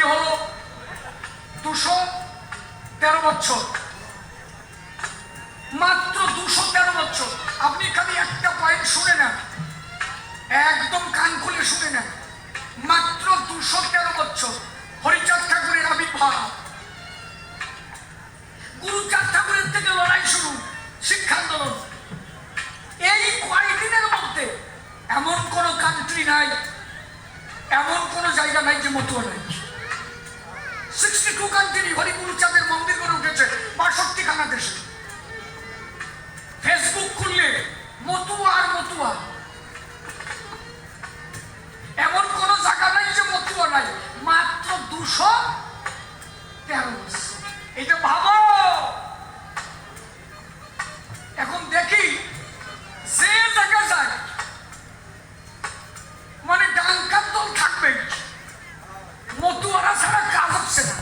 হলো 213 বছর, মাত্র 213 বছর। আপনি খালি একটা পয়েন্ট শুনে নেন, একদম কান খুলে শুনে নেন, মাত্র 213 বছর হরিচাঁদ ঠাকুরের আবির্ভাব। গুরুচাঁদ ঠাকুরের থেকে লড়াই শুরু, শিক্ষা আন্দোলন। এই কয়েকদিনের মধ্যে এমন কোন কান্ট্রি নাই, এমন কোন জায়গা নাই যে মতুয়া নাই। 62 কান্ট্রি হরিগুরুচাঁদের মন্দির করে উঠেছে 62 খানা দেশে। ফেসবুক খুললে মতুয়া আর মতুয়া, এমন কোন জায়গা নাই যে মতুয়া নাই। মাত্র 213 বছর, এটা ভাবো। এখন দেখি যে জায়গা যায় মানে ডাঙ্কার দল থাকবে, মতুয়ারা ছাড়া কাজ হচ্ছে না,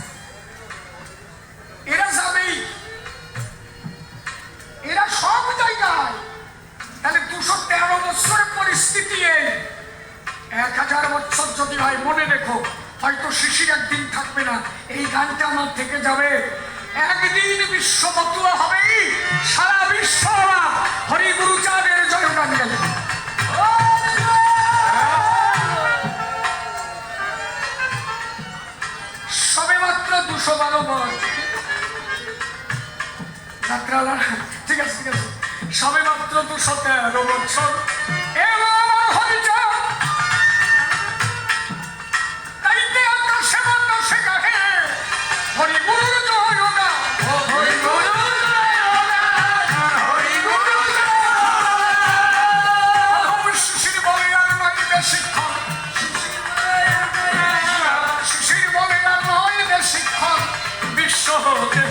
এরা যাবেই, এরা সব জায়গায়। তাহলে 213 বছরের পরিস্থিতি এই। 1000 বছর যদি হয়, মনে রেখো, হয়তো শিশির একদিন থাকবে না, এই গানটা আমার থেকে যাবে। একদিন বিশ্ব মতুয়া হবেই, সারা বিশ্ব হরিগুরুচাঁদের জয়গান গাইবে। সবে মাত্র 212 বছর, ঠিক আছে ঠিক আছে, সবে মাত্র 213 বছর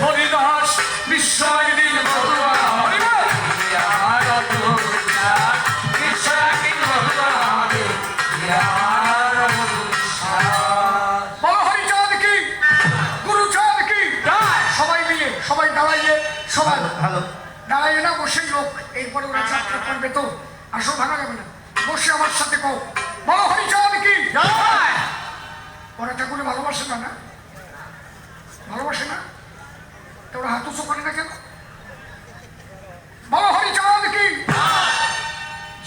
হরিদাস বিশ্ব একদিন সবাই দাঁড়াইয়ে, সবাই দাঁড়াইয়ে না বসেই লোক, এরপরে ওরা যাত্রা করবে তো আসো, ভাঙা যাবে না, বসে আমার সাথে কও বলো হরিচাঁদ কি। ওরা ঠাকুরে ভালোবাসে না, না ভালোবাসে না, তো ওরা হাত উঁচু করে না কেন? বলো হরিচাঁদ কি।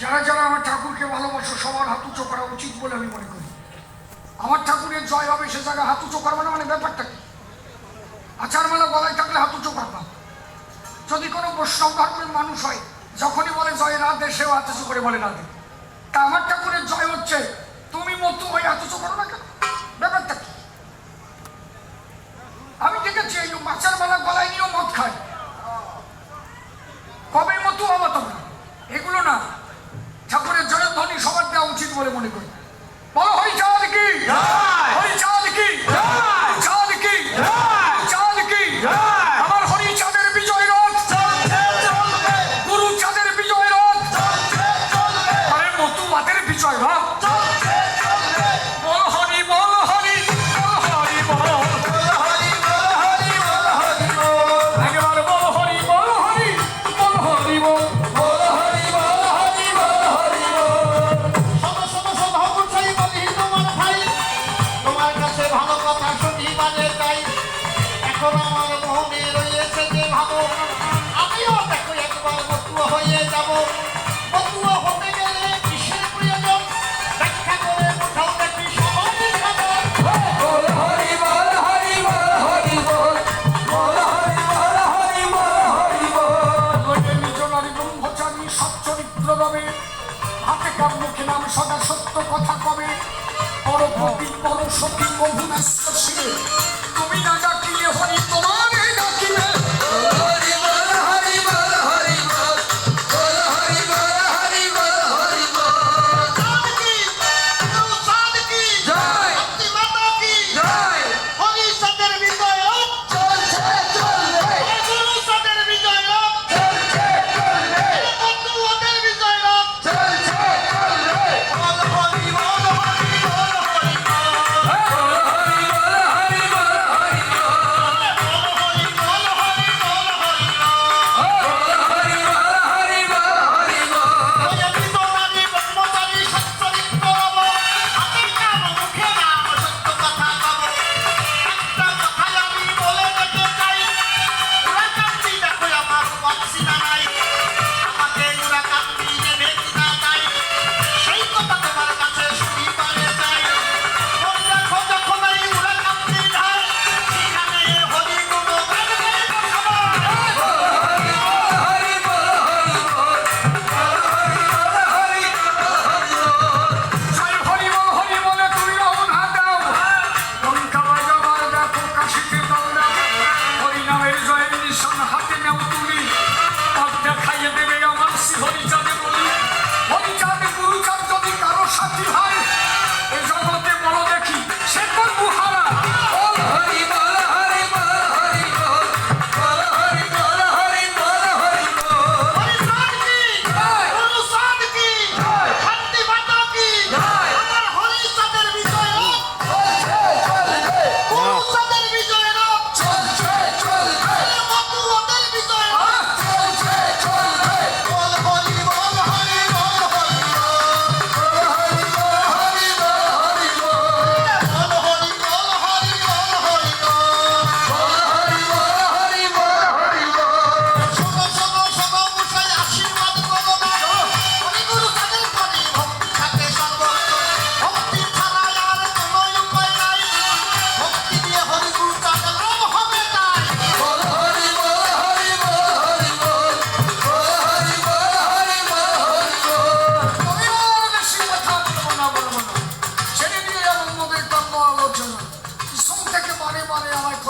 যারা যারা আমার ঠাকুরকে ভালোবাসো সবার হাত উঁচু করা উচিত বলে আমি মনে করি। আমার ঠাকুরের জয় হবে সে জায়গায় হাত উঁচু করবে না, মানে ব্যাপারটা কি? আচার মেলা গলায় থাকলে হাত উঁচু করবা। যদি কোনো বৈষ্ণব ধর্মের মানুষ হয়, যখনই বলে জয় রাধে, সেও হাত উঁচু করে বলে রাধে। তা আমার ঠাকুরের জয় হচ্ছে, তুমি মতো হয়ে হাত উঁচু করো না কেন? ব্যাপারটা কি? আমি দেখেছি এই আচার মেলা গলায় নিয়েও মদ খায়, কবে মতো হবো তোমরা? এগুলো না, ঠাকুরের জয়ের ধ্বনি সবার দেওয়া উচিত বলে মনে করি। বলো হরিচাঁদ কি, হরিচাঁদ কি, চাঁদ কি, চাঁদ কি। আমার হরিচাঁদের বিজয় রথ, গুরুচাঁদের বিজয় রথ, আরে মতুয়াদের বিজয় রথ। বল হরি বল হরি বল হরি বল, একবার বল হরি বল হরি বল হরি বল, বল হরি বল হরি বল হরি বল। তোমার কাছে ভালো কথা শুনি মানে তাই, এখন আমার মনে রয়েছে যে ভাবো আমিও দেখো একবার মতুয়া হয়ে যাব। মতুয়া হতে গেলে কিসের প্রয়োজন ব্যাখ্যা করে কোথাও দেখি সমাজের খবর। বল হরি বল হরি বল হরি বল, বল হরি বল হরি বল হরি বল। নিজ নারী ব্রহ্মচারী সচ্চরিত্র রবে, হাতে কাম মুখে নাম সদা সত্য কথা কবে। পরপতি পরশতী মধুনাস্য শিরে, তুমি না ডাকিলে হরি তোমারে ডাকিবে। হরি বল হরি বল হরি বল, বল হরি বল হরি বল হরি বল। চাঁদ কি, চাঁদ কি, জয়, শক্তি মাতা কি, জয়। হরিচাঁদের বিজয় রথ চলছে চলবে, গুরুচাঁদের বিজয় রথ, চলছে চলবে, মতুয়াদের বিজয় রথ। চলছে চলবে। বল হরি বল হরি বল হরি বল। বল হরি বল হরি বল হরি বল।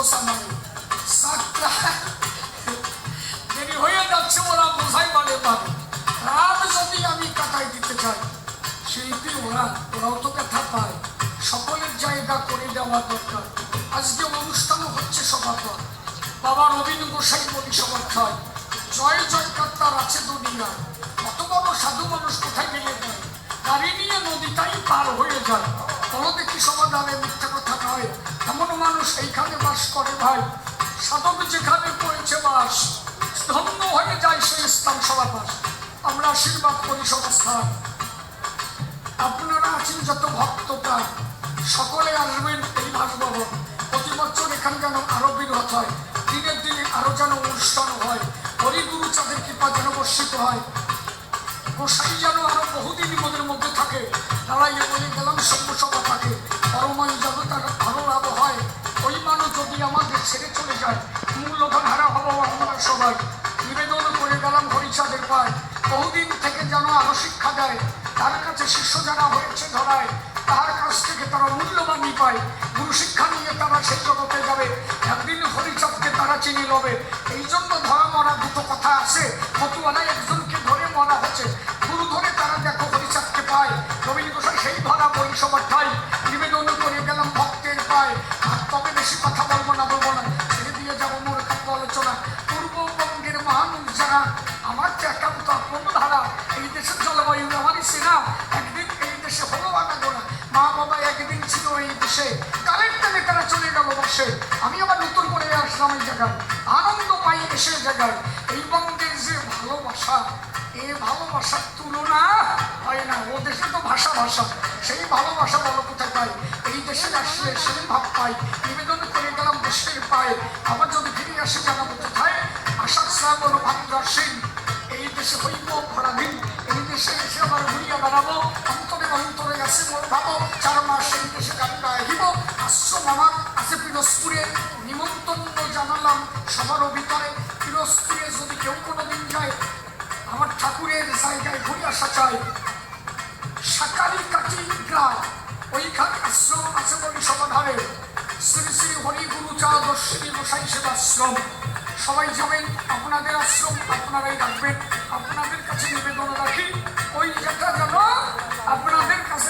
খোসা মানে সাতটা দেরি হয়ে যাচ্ছে, ওরা বোঝাই মানে পাবে। রাত যদি আমি কাটাই দিতে চাই, শিল্পী ওরাও তো কথা পায়, সকলের জায়গা করে দেওয়া দরকার। আজকে অনুষ্ঠানও হচ্ছে সভাপতি বাবা রবীন্দ্র গোসাই বলি সভায়, জয় জয়কার তার আছে দুনিয়া। কত বড় সাধু মানুষ কোথায় গেলে যায়, গাড়ি নিয়ে নদীটাই পার হয়ে যায়। বলো দেখি সমাধানে মিথ্যা কথা নয়, এমন মানুষ এইখানে বাস করে ভাই। সাধক যেখানে করেছে বাস, ধন্য হয়ে যায় সেই স্থান সভাবাস। আমরা আশীর্বাদ করি সভাস্থান। আপনারা আছেন যত ভক্তটা, সকলে আসবেন এই বাসভবন। প্রতি বছর এখানে যেন আরো বৃহৎ হয়, দিনের দিনে আরো যেন অনুষ্ঠান হয়, হরিগুরু চাঁদের কৃপা যেন বর্ষিত হয়, গোসাই যেন আরো বহুদিন মোদের মধ্যে থাকে। দাঁড়াইয়ে বলে গেলাম সভ্যসভা থাকে, পরমায়ু জগতার আরো লাভ হয়। ওই মানুষ যদি আমাদের ছেড়ে চলে যায়, মূল্যধন হারা হবো আমরা সবাই। নিবেদন করে গেলাম হরিচাঁদের পায়, বহুদিন থেকে যেন আরো শিক্ষা দেয়। তার কাছে শিষ্য যারা হয়েছে ধরায়, তার কাছ থেকে তারা মূল্যবানই পায়। গুরু শিক্ষা নিয়ে তারা সেই জগতে যাবে, একদিন হরিচাঁদকে তারা চিনি লবে। এই জন্য ধরা মরা দুটো কথা আছে, মতুয়ালায় একজনকে ধরে মরা হচ্ছে, গুরু ধরে তারা দেখো হরিচাঁদকে পায়। রবীন্দ্র গোসাই সেই ধরা পরিষেবার ঠাই, নিবেদন করে গেলাম ভক্তের পায়। আর তবে বেশি কথা বলবো না ছেড়ে দিয়ে যাবো মোর কাব্য আলোচনা। পূর্ববঙ্গের মহানুষ যারা, আমার তো একান্ত আপন ধারা। এই দেশের জলবায়ু আমারই সেনা, একদিন এই দেশে হলো আনাগোনা। মা বাবা একদিন ছিল এই দেশে, কালের টানে তারা চলে গেল বসে। আমি আবার নতুন করে আসলাম এই জায়গায়, আনন্দ পাই এসে জায়গায়। এই বঙ্গের যে ভালোবাসা, এ ভালোবাসার তুলনা হয় না। ও দেশে তো ভাষা ভাষা, সেই ভালোবাসা বলো কোথায় পাই। এই দেশে আসলে সেই ভাব পাই, নিবেদন করে গেলাম দেশের পায়ে। আবার যদি ফিরে আসে জানাবো কোথায়, আশা শ্রাবণ ভাদ্র আশ্বিন। এই দেশে হইব ভরাধীন, এই দেশে এসে আবার ঘুরিয়া বেড়াবো। অন্তরে অন্তরে আছে মোর ভাবো, 4 মাস এই দেশে গাড়িটা আহিব। আশ্রম আমার আছে পিরোজপুরে, নিমন্ত্রণ জানালাম সবার ভিতরে। পিরোজপুরে যদি কেউ কোনোদিন যায়, আমার ঠাকুরের জায়গায় ঘুরে আসা চাই। সাকারি কাটি গ্রাম, ওইখানে আশ্রম আছে বলি সমাধারে। শ্রী শ্রী হরি গুরু চাঁদ শ্রী গোসাই সেবাশ্রম। সবাই যাবেন, আপনাদের আশ্রম আপনারাই রাখবেন। আপনাদের কাছে নিবেদন রাখি, ওই যেটা যেন আপনাদের কাছে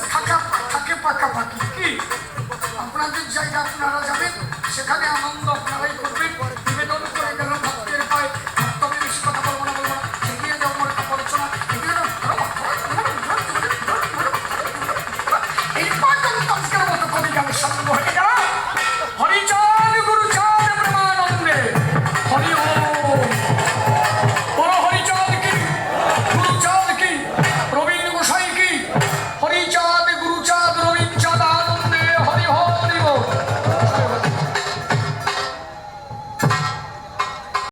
থাকে পাকাপাকি। কি আপনাদের জায়গা আপনারা যাবেন,